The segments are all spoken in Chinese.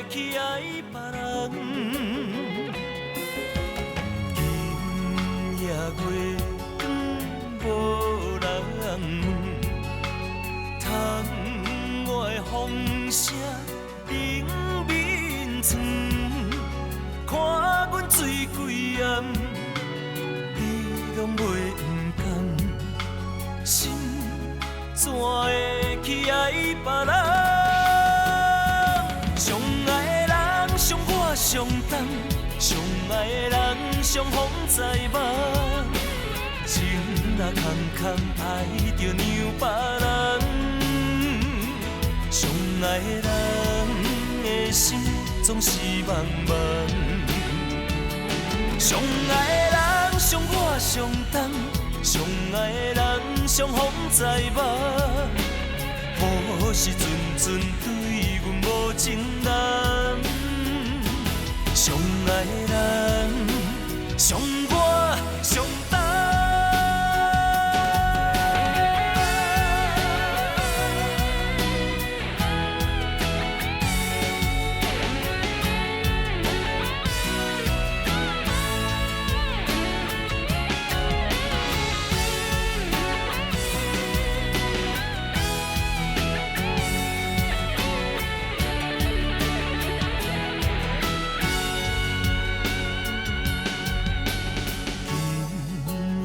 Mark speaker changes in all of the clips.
Speaker 1: 去爱别人。今夜月光无人，窗外风声冷面床，看阮醉规暗，你拢袂不甘，心怎会去爱别人？相爱的人伤我伤重，相爱的人伤风在目，情若空空爱着让别人，相爱的人的心总是茫茫，相爱的人伤我伤重，相爱的人伤风在目，何时阵阵对阮无情人？相爱的人伤我伤重。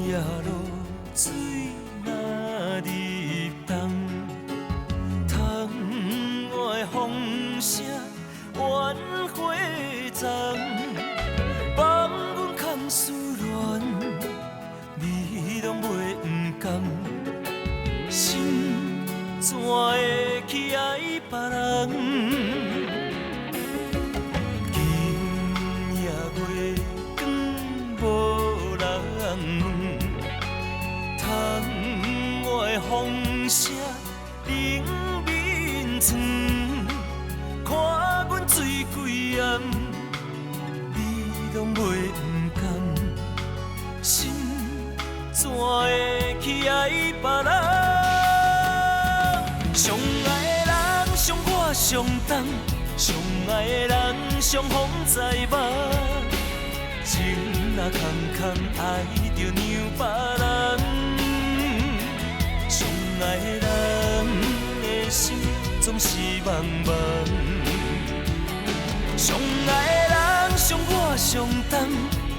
Speaker 1: 夜露水若入冬，窗外风声怨火丛，放阮看思恋，你拢袂不甘，心怎会去爱别人？今夜月光无人。窗外风声冷面床，看阮醉规暗，你拢袂不甘，心怎会去爱别人？相爱的人伤我伤重，相爱的人伤风在目，情若空空爱着让别人。相爱的人的心总是茫茫，相爱的人伤我伤重，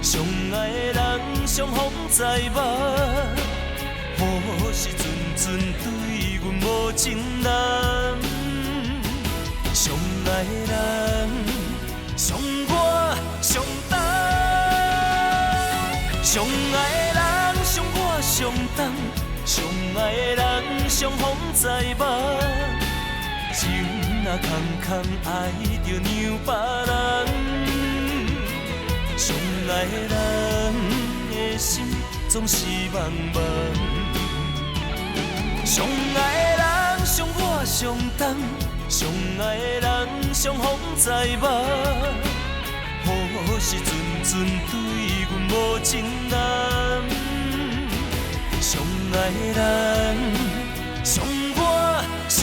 Speaker 1: 相爱的人伤风在目，何时阵阵对阮无情人？相爱的人伤我伤重，相爱的人伤我伤重。相爱的人伤风在目，情若空空爱着让别人，相爱的人的心总是茫茫，相爱的人伤我伤重，相爱的人伤风在目，何时阵阵对阮无情人？相爱的人伤我伤。